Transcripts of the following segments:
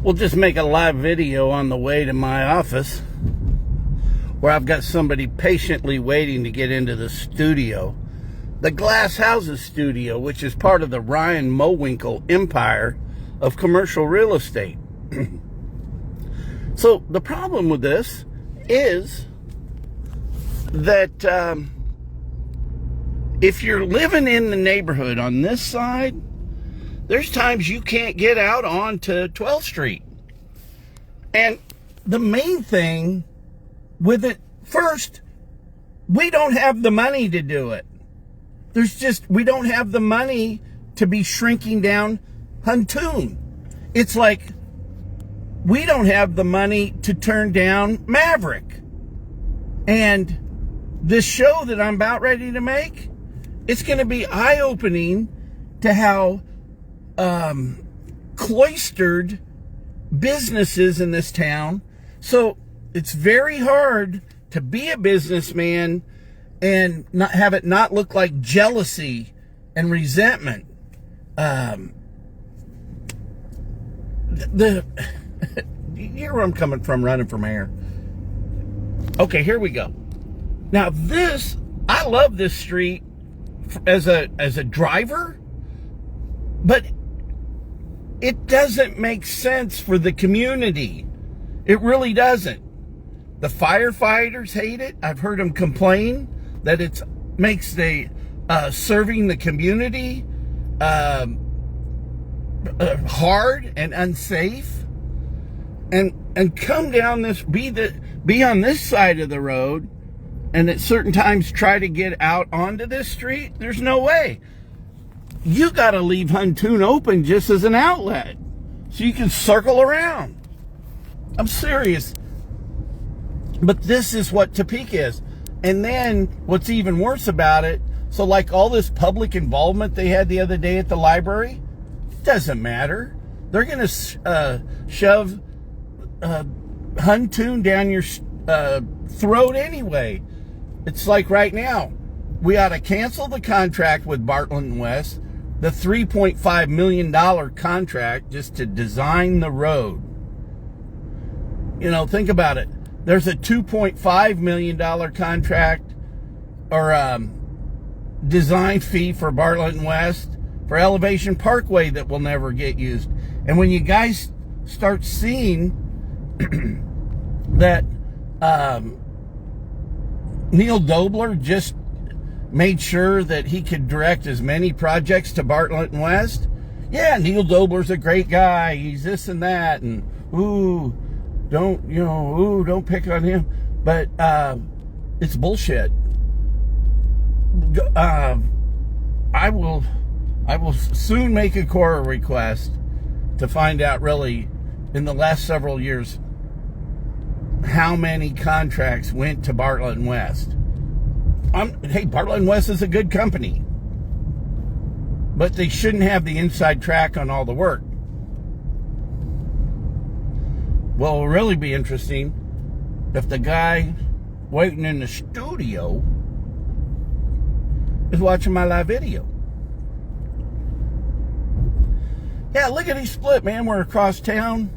We'll just make a live video on the way to my office where I've got somebody patiently waiting to get into the studio. The Glass Houses studio, which is part of the Ryan Mowinkle empire of commercial real estate. So the problem with this is that if you're living in the neighborhood on this side, there's times you can't get out onto 12th Street. And the main thing with it, first, we don't have the money to do it. We don't have the money to be shrinking down Huntoon. It's like we don't have the money to turn down Maverick. And this show that I'm about ready to make, it's going to be eye-opening to how cloistered businesses in this town. So it's very hard to be a businessman and not have it not look like jealousy and resentment. You hear where I'm coming from running for mayor. Okay, here we go. Now I love this street as a driver, but it doesn't make sense for the community. It really doesn't. The firefighters hate it. I've heard them complain that it makes serving the community hard and unsafe. And come down be on this side of the road, and at certain times try to get out onto this street. There's no way. You got to leave Huntoon open just as an outlet so you can circle around. I'm serious. But this is what Topeka is. And then what's even worse about it, so like all this public involvement they had the other day at the library, doesn't matter. They're going to shove Huntoon down your throat anyway. It's like right now, we ought to cancel the contract with Bartlett & West, the $3.5 million contract just to design the road. You know, think about it. There's a $2.5 million contract or design fee for Bartlett & West for Elevation Parkway that will never get used. And when you guys start seeing that Neil Dobler just made sure that he could direct as many projects to Bartlett & West. Yeah, Neil Dobler's a great guy. He's this and that. And, don't pick on him. But it's bullshit. I will soon make a Cora request to find out really in the last several years how many contracts went to Bartlett & West. Hey, Bartlett & West is a good company, but they shouldn't have the inside track on all the work. Well, it'll really be interesting if the guy waiting in the studio is watching my live video. Yeah, look at these split, man. We're across town.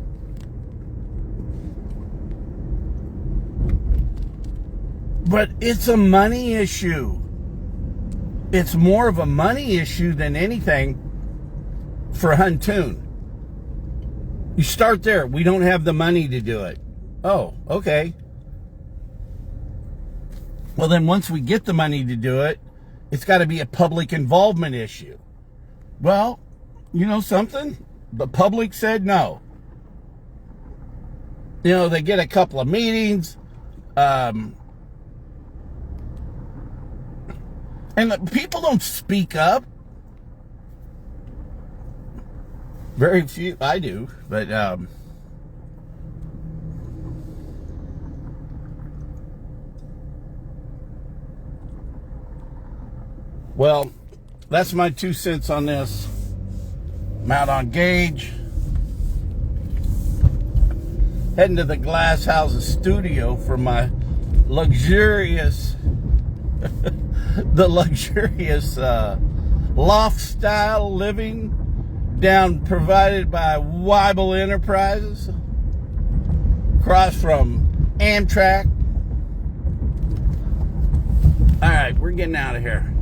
But it's a money issue. It's more of a money issue than anything for Huntoon. You start there. We don't have the money to do it. Oh, okay. Well, then once we get the money to do it, it's got to be a public involvement issue. Well, you know something? The public said no. You know, they get a couple of meetings. And the people don't speak up. Very few. I do, but well, that's my 2 cents on this. I'm out on Gage, heading to the Glass Houses studio for my luxurious loft style living down provided by Weibel Enterprises, across from Amtrak. All right, we're getting out of here.